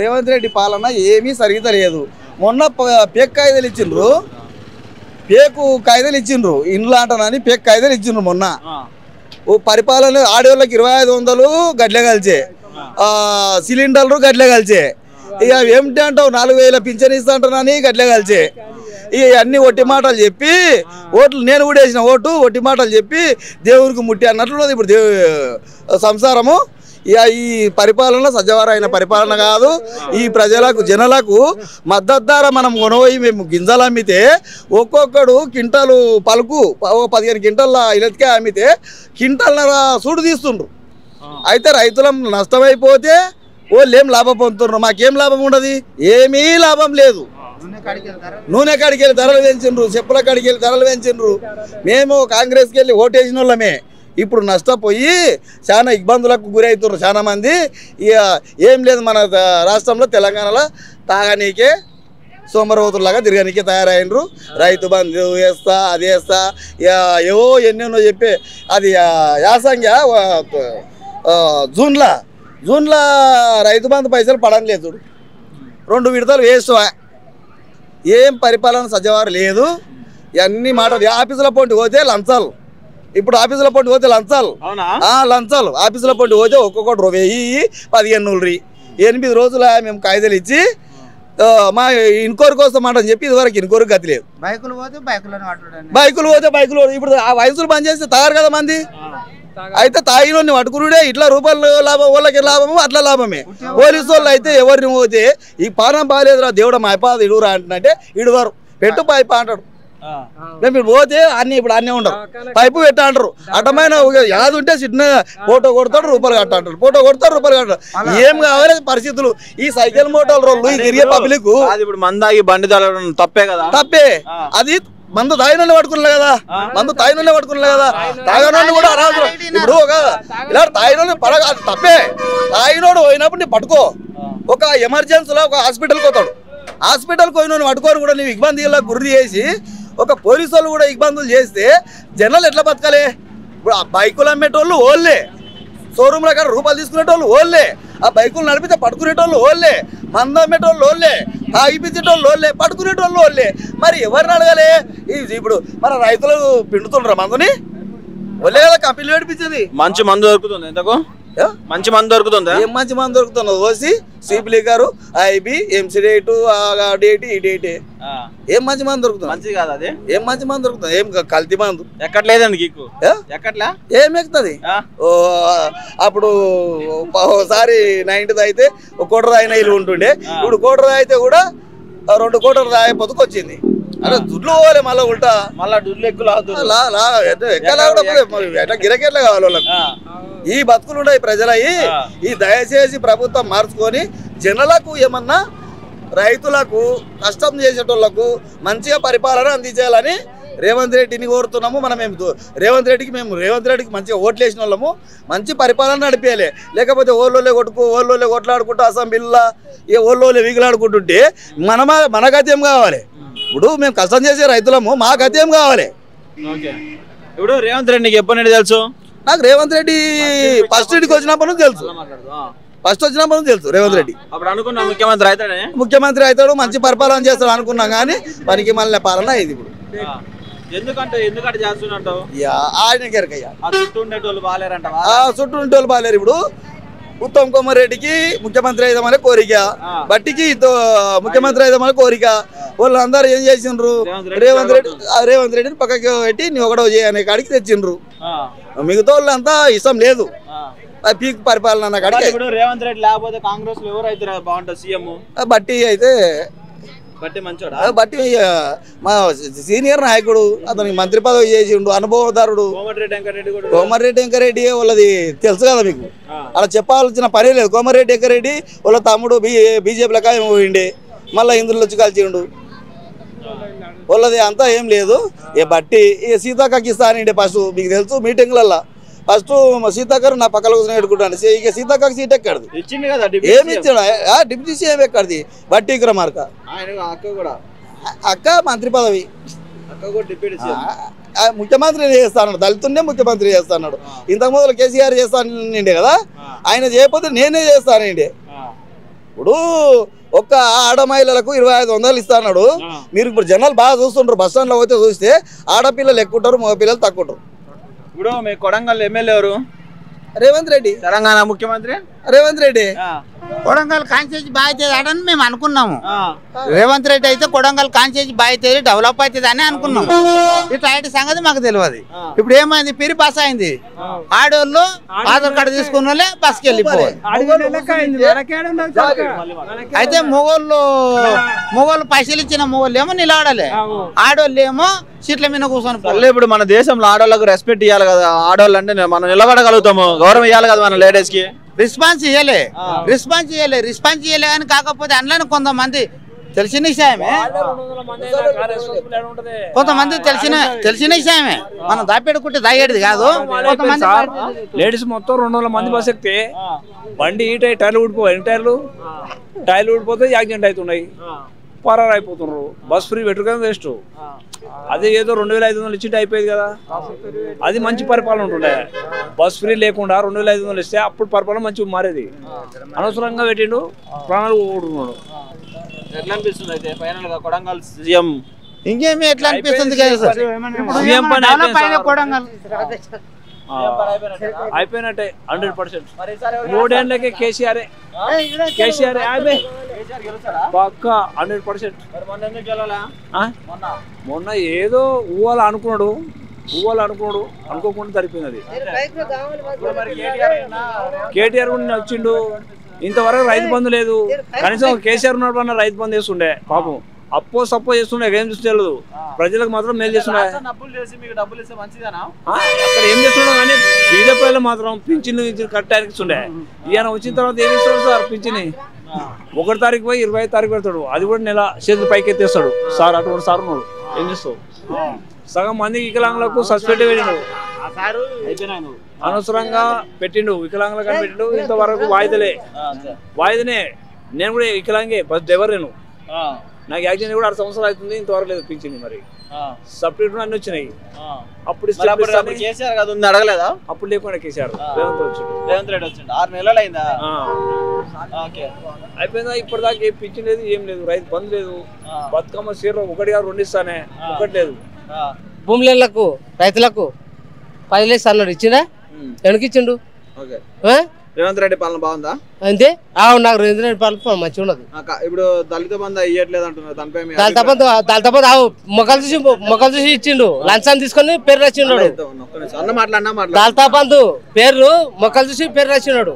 రేవంత్ రెడ్డి పాలన ఏమీ సరిగ్గా లేదు. మొన్న పేక్ కాయిదాలు ఇచ్చిండ్రు, పేకు కాయిదాలు ఇచ్చిండ్రు, ఇండ్లు అంటానని పేక్ కాయిదాలు ఇచ్చిండ్రు. మొన్న ఓ పరిపాలన ఆడవాళ్ళకి 2500 గడ్లే కలిసే, సిలిండర్లు గడ్లే కలిసే. ఇక ఏమిటి అంటావు 4000 పింఛన్ ఇస్తా అంటానని గడ్లే కలిసే. ఇక అన్ని ఒట్టి మాటలు చెప్పి ఓట్లు నేను కూడా వేసిన ఓటు ఒట్టి మాటలు చెప్పి దేవుడికి ముట్టి అన్నట్లున్నది ఇప్పుడు సంసారము. ఇక ఈ పరిపాలన సజవారైన పరిపాలన కాదు. ఈ ప్రజలకు జనాలకు మద్దతు ధర మనం కొనబోయి మేము గింజలు అమ్మితే ఒక్కొక్కడు కింటాలు పలుకు 15 కింటాల ఇలతికే అమ్మితే కింటాలన్నర సూడు తీస్తుండ్రు. అయితే రైతులం నష్టమైపోతే వాళ్ళు ఏం లాభం పొందుతున్నారు, మాకేం లాభం ఉండదు, ఏమీ లాభం లేదు. నూనె కాడికి వెళ్ళి ధరలు పెంచిండ్రు, చెప్పుల కాడికి వెళ్ళి ధరలు పెంచిండ్రు. మేము కాంగ్రెస్కి వెళ్ళి ఓటేసిన వాళ్ళమే ఇప్పుడు నష్టపోయి చాలా ఇబ్బందులకు గురవుతున్నారు చాలా మంది. ఇక ఏం లేదు, మన రాష్ట్రంలో తెలంగాణలో తాగనీకే సోమరవతులాగా తిరగనీకే తయారైనరు. రైతు బంధు వేస్తా అది వేస్తా ఇక ఏవో ఎన్నెన్నో చెప్పి అది యాసంగా జూన్లో రైతు బంధు పైసలు పడలేదు. 2 విడతలు వేస్ట్. ఏం పరిపాలన సజవారు లేదు. ఇవన్నీ మాటలు ఆఫీసుల పొంటి పోతే లంచాలు. ఇప్పుడు ఆఫీసుల పొంటి పోతే లంచాలు ఆఫీసుల పొంటి పోతే ఒక్కొక్కటి 1000-1500 8 రోజుల మేము కాయిదాలు ఇచ్చి మా ఇన్కోర్ కోసం మాట చెప్పి ఇదివరకు ఇన్కోర్ గతి లేదు. బైకులు పోతే ఇప్పుడు ఆ వయసులు బంద్ చేస్తే తాగారు కదా మంది. అయితే తాగినోడిని పట్టుకునుడే ఇట్లా రూపాయలు లాభం, వాళ్ళకి లాభము అట్లా లాభమే. పోలీసు వాళ్ళు అయితే ఎవరిని పోతే ఈ పానం బాగాలేదురా దేవుడు మా అయిపోదు ఇడురా అంటున్నట్టే ఇడువారు పెట్టు పైపు అంటాడు. మేము పోతే అన్ని ఇప్పుడు అన్నీ ఉండరు, పైపు పెట్టా అంటారు. అటమైన యాది ఉంటే చిన్న ఫోటో కొడతాడు రూపాయలు కట్ట అంటారు, ఫోటో కొడతాడు రూపాయలు కట్టారు. ఏం కావాలి పరిస్థితులు. ఈ సైకిల్ మోటార్ రోడ్లు ఈ తిరిగే పబ్లిక్ మందాగి బండి తప్పే కదా, తప్పే. అది మందు తాగినోళ్ళే పట్టుకున్నా కదా, మందు తాగినోళ్ళే పట్టుకున్నా కదా, తాగినోళ్ళు కూడా అరాదు. ఇప్పుడు ఇలా తాగినోళ్ళు పడగ అది తప్పే. తాగినోడు పోయినప్పుడు నీ పట్టుకో. ఒక ఎమర్జెన్సీలో ఒక హాస్పిటల్కి పోతాడు, హాస్పిటల్కి పోయినోని పట్టుకొని కూడా నీవు ఇబ్బందిలా గుర్తు చేసి ఒక పోలీసు వాళ్ళు కూడా ఇబ్బందులు చేస్తే జనాలు ఎట్లా బతకాలి? ఇప్పుడు ఆ బైకులు అమ్మేటోళ్ళు ఓళ్ళే, షోరూమ్ల కాడ రూపాయలు తీసుకునేటోళ్ళు ఓళ్ళే, ఆ బైకులు నడిపితే పట్టుకునేటోళ్ళు ఓళ్ళే, మందు అమ్మేటోళ్ళు ఓళ్ళే, తాగిపించేటోళ్ళు ఓళ్ళే, పట్టుకునేటోళ్ళు ఓళ్ళే. మరి ఎవరిని అడగాలి? ఇప్పుడు మన రైతులు పిండుతుండ్రా మందుని? ఓళ్ళే కదా కంపెనీలు నడిపించేది. మంచి మందు దొరుకుతుంది, ఎంతకు మంచి మందు దొరుకుతుంది. ఏం మంచి మందు దొరుకుతుంది? ఓసి సిపిలి గారు ఐబి ఎంసీ8 ఈ ఏం మంచి మందు దొరుకుతుంది? మంచి కాదు అది. ఏం మంచి మందు దొరుకుతుంది? ఏం కల్తీ మందు ఎక్కట్లేదండి గీకు, ఎక్కట్లే ఏం ఎక్కుతుంది? అప్పుడు ఒకసారి 90 అయితే 1 కోట రాయిన ఇల్లు ఉంటుండే, ఇప్పుడు 1 కోట రాయితే కూడా 2 కోటలు రాయపోతుకు వచ్చింది. అరే దుడ్లు పోవాలి మళ్ళీ ఉల్టా, మళ్ళీ దుడ్లు ఎక్కువ ఎట్లా గిరకెట్లా కావాలి వాళ్ళకి. ఈ బతుకులు ఉన్నాయి ప్రజలవి. ఈ దయచేసి ప్రభుత్వం మార్చుకొని జనాలకు ఏమన్నా రైతులకు కష్టం చేసేటోళ్లకు మంచిగా పరిపాలన అందించాలని రేవంత్ రెడ్డిని కోరుతున్నాము. మనం రేవంత్ రెడ్డికి మంచిగా ఓట్లు వేసిన వాళ్ళము మంచి పరిపాలన నడిపేయాలి. లేకపోతే ఓళ్ళోలే కొట్లాడుకుంటూ అసెంబ్లీలో ఇక ఓళ్ళోలే విగులాడుకుంటుంటే మన గత్యం కావాలి. ఇప్పుడు మేము కష్టం చేసే రైతులము, మా గత్యం కావాలి. ఇప్పుడు రేవంత్ రెడ్డికి ఎప్పటి తెలుసు? నాకు రేవంత్ రెడ్డి ఫస్ట్ ఇంటికి వచ్చినప్పటి నుంచి తెలుసు, రేవంత్ రెడ్డి. అప్పుడు అనుకున్నా ముఖ్యమంత్రి అవుతాడు, మంచి పరిపాలన చేస్తాడు అనుకున్నాం. కానీ పనికి మళ్ళీ పాలన ఇది ఇప్పుడు. ఎందుకంటే చేస్తున్నట్టు ఆయన కెరకయ్యా చుట్టూ ఉండేటోళ్ళు బాగాలేరంట. చుట్టూ ఉండేటోళ్ళు బాగాలేరు. ఇప్పుడు ఉత్తమ్ కుమార్ రెడ్డికి ముఖ్యమంత్రి అయిదామనే కోరిక, బట్టికి ముఖ్యమంత్రి అయిదామనే కోరిక. వాళ్ళందరూ ఏం చేసిండ్రు? రేవంత్ రెడ్డిని పక్కకి పెట్టి నీ ఒకడో చేయనే కాడికి తెచ్చిండ్రు. మిగతా వాళ్ళంతా ఇష్టం లేదు పీక్ పరిపాలన కాడికి. రేవంత్ రెడ్డి లేకపోతే కాంగ్రెస్ లో ఎవరు అయితే బాగుంటుంది? సీఎం బట్టి అయితే బట్టి మా సీనియర్ నాయకుడు, అతనికి మంత్రి పదవి చేసిండు, అనుభవదారుడు కోమటిరెడ్డి వెంకరెడ్డి. వాళ్ళది తెలుసు కదా మీకు, అలా చెప్పాల్సిన పని లేదు. కోమటిరెడ్డి వెంకరెడ్డి వాళ్ళ తమ్ముడు బీజేపీలో పోయిండే, మళ్ళీ ఇందులో వచ్చి కలిసిండు. వాళ్ళది అంతా ఏం లేదు. బట్టి సీతాకాకి ఇస్తానండి ఫస్ట్, మీకు తెలుసు మీటింగ్లల్లో ఫస్ట్ సీతాకర్ నా పక్కన కూర్చొని ఎడుకుంటాను. ఇక సీతాకాకి సీట్ ఎక్కడిది? ఏమి ఇచ్చాడు? డిప్యూటీ సీఎం ఎక్కడిది? బట్టి విక్రమార్క అక్క మంత్రి పదవి, ముఖ్యమంత్రి చేస్తాడు, దళితున్నే ముఖ్యమంత్రి చేస్తాడు. ఇంతకు మొదలు కేసీఆర్ చేస్తానండి కదా, ఆయన చేయకపోతే నేనే చేస్తానండి. ఇప్పుడు ఒక్క ఆడ మహిళలకు 2500 ఇస్తాడు. మీరు ఇప్పుడు జనాలు బాగా చూస్తుంటారు, బస్ స్టాండ్ లో పోతే చూస్తే ఆడపిల్లలు ఎక్కువ ఉంటారు, మగపిల్లలు తక్కువ ఉంటారు. ఇప్పుడు మీ కొడంగల్ ఎమ్మెల్యే ఎవరు? రేవంత్ రెడ్డి. తెలంగాణ ముఖ్యమంత్రి రేవంత్ రెడ్డి. కొడంగల్ కాన్స్టిట్యూన్సీ బాగా అవుతుందని మేము అనుకున్నాము. రేవంత్ రెడ్డి అయితే కొడంగల్ కాన్స్టిట్యూన్సీ బాగా అవుతుంది, డెవలప్ అవుతుంది అని అనుకున్నాము. ఇట్లా సంగతి మాకు తెలియదు. ఇప్పుడు ఏమైంది, పిరి బస్ అయింది. ఆడోళ్ళు ఆధార్ కార్డు తీసుకున్న వాళ్ళే బస్కి వెళ్ళిపోవాలి. అయితే మొగోళ్ళు పైసలు ఇచ్చిన మొగోళ్ళు ఏమో నిలబడాలి, ఆడోళ్ళు ఏమో సీట్ల మీద కూర్చొని పోవాలి. ఇప్పుడు మన దేశంలో ఆడోళ్ళకు రెస్పెక్ట్ ఇవ్వాలి కదా, ఆడోళ్ళు అంటే మనం నిలబడగలుగుతాము, గౌరవం ఇవ్వాలి కదా మన లేడీస్ కి. రెస్పాన్స్ ఇవ్వలే కానీ కాకపోతే అందులో కొంతమంది తెలిసిన విషయమే, కొంతమంది తెలిసిన విషయమే, మనం దాపెట్టుకుంటే దాగేది కాదు. కొంతమంది లేడీస్ మొత్తం 200 మంది బస్ ఎక్కితే బండి టైర్లు టైర్లు ఊడిపోతే యాక్సిడెంట్ అవుతున్నాయి, పరారు అయిపోతున్నారు. బస్ ఫ్రీ పెట్టుకొని వేస్ట్. అదే ఏదో 2500 ఇచ్చింటే అయిపోయేది కదా, అది మంచి పరిపాలన ఉంటుండే. బస్ ఫ్రీ లేకుండా 2500 ఇస్తే అప్పుడు పరిపాలన మంచిగా మారేది. అనవసరంగా పెట్టిండు, ప్రాణాలు పోగొట్టుకున్నాడు. ఎట్లా అనిపిస్తుంది అయితే ఫైనల్ గా కొడంగల్ సీఎం? ఇంకేమి ఎట్లా అనిపిస్తుంది అయిపోయినట్టే 100%. 3 ఏళ్ళకే కేసీఆర్ పక్కా 100%. మొన్న ఏదో ఊవాల అనుకున్నాడు, అనుకోకుండా సరిపోయినది. కేటీఆర్ కూడా వచ్చిండు, ఇంతవరకు రైతు బంధు లేదు. కనీసం కేసీఆర్ ఉన్నప్పుడు రైతు బంధు చేస్తుండే. పాపం అప్పో సప్పో చేస్తుండే, ఏం చూస్తలేదు. ప్రజలకు మాత్రం మేలు చేస్తుండే. అక్కడ ఏం చేస్తుండే కానీ బీజేపీలో మాత్రం పింఛన్ కట్టడానికి ఇస్తుండే. ఈయన వచ్చిన తర్వాత ఏమి ఇస్తాడు సార్? పింఛన్ 1 తారీఖు పోయి 25 తారీఖు పెడతాడు, అది కూడా నెల చేతులు పైకి ఎత్తేస్తాడు. సార్ అటువంటి సార్ ఉన్నాడు, ఏం చేస్తావు? సగం మంది వికలాంగులకు సస్పెండ్ పెట్టిండు, అనవసరంగా పెట్టిండు. వికలాంగులకు అని పెట్టిండు. ఇంతవరకు వాయిదనే. నేను కూడా వికలాంగే, బస్ డ్రైవర్. నేను నాకు యాక్సిడెంట్ కూడా 6 సంవత్సరాలు అవుతుంది, ఇంతవరకు లేదు పింఛన్. మరి సపరేట్ అన్ని వచ్చినాయి. అప్పుడు అడగలేదా? అప్పుడు లేకుండా కేసీఆర్ రేవంత్ రెడ్డి వచ్చిండు. 6 నెలలు అయిందా? అయిపోయిందా? ఇప్పటిదాకా ఏ పింఛన్ లేదు, ఏం లేదు, రైతు బంద్ లేదు. బతుకమ్మ చీరలు 1 కాదు 2 ఇస్తానే, 1 లేదు. భూములకు రైతులకు 10 లక్షలు అన్నాడు, ఇచ్చిండా? ఎనకిచ్చిండు. రేవంత్ రెడ్డి పాలన బాగుందా? అంతే. నాకు రేవంత్ రెడ్డి పాలన మంచిగా ఉన్నది. ఇప్పుడు దళిత బంధు ఇయ్యట్లేదు అంటున్నారు, దానిపై దళిత బంధు మొక్కలు చూసి ఇచ్చిండు, లంచాన్ని తీసుకొని పేరు రాసిన్నాడు. దళిత బంధు పేర్లు మొక్కలు చూసి పేరు రాసినాడు.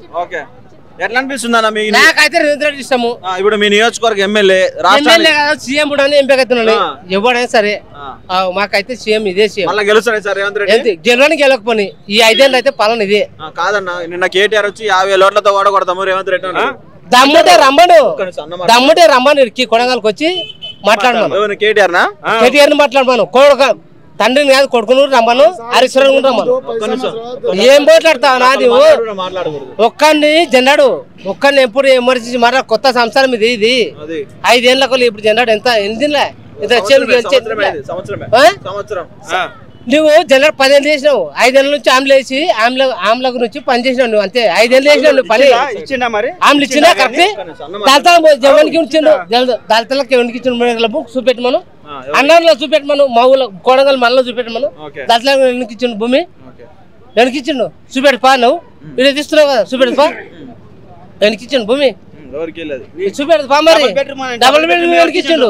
ఎట్లా అనిపిస్తుంది అన్న మీకు? నాకైతే రేవంత్ రెడ్డి ఇష్టము. ఇప్పుడు మీ నియోజకవర్గ ఎమ్మెల్యే సీఎం కూడా ఎంపిక అవుతున్నాడు, ఎవడైనా సరే. మాకైతే సీఎం ఇదే సీఎం. గెలుస్తాడు సార్ రేవంత్ రెడ్డి? గెలవని గెలకపోని ఈ 5 ఏళ్ళు అయితే పాలన ఇదే. కాదన్న, నిన్న కేటీఆర్ వచ్చి 50 ఓట్లతో ఓడగొడతాము రేవంత్ రెడ్డి. దమ్ముంటే రమ్మను కొడంగల్కి వచ్చి మాట్లాడమను. కేటీఆర్ ని మాట్లాడమను. తండ్రిని కాదు, కొడుకును రమ్మను, హరీశ్వరం రమ్మను. ఏం మాట్లాడతావు నా? నువ్వు ఒక్కడిని జెండాడు, ఒక్కడిని ఎప్పుడు ఎమర్జెన్సీ మాట. కొత్త సంవత్సరం ఇది 5 ఏళ్ళకు. ఇప్పుడు జెండాడు ఎంత ఎందిలే, నువ్వు జనరల్ 10 ఏళ్ళు చేసినావు. 5 ఏళ్ళ నుంచి ఆమ్ల నుంచి పని చేసినావు నువ్వు, అంతే. 5 ఏళ్ళు చేసినావు నువ్వు పని. ఆమ్లు ఇచ్చినా కరెక్ట్. దళితులకి ఇచ్చిండు, దళితులకు ఎవరికి ఇచ్చిన బుక్ చూపెట్టమను, అన్నంలో చూపెట్టమను, మా ఊళ్ళో కొడంగల్ మనలో చూపెట్టమను. దళితులకు వెనక్కి ఇచ్చిండు భూమి, వెనకిచ్చిండు. చూపెట్టుపా, నువ్వు వీడియో తీస్తున్నావు కదా, చూపెట్టుపా. వెనకిచ్చిండు భూమి, చూపెడతా మరి. Double bedroom వెనకిచ్చిండు.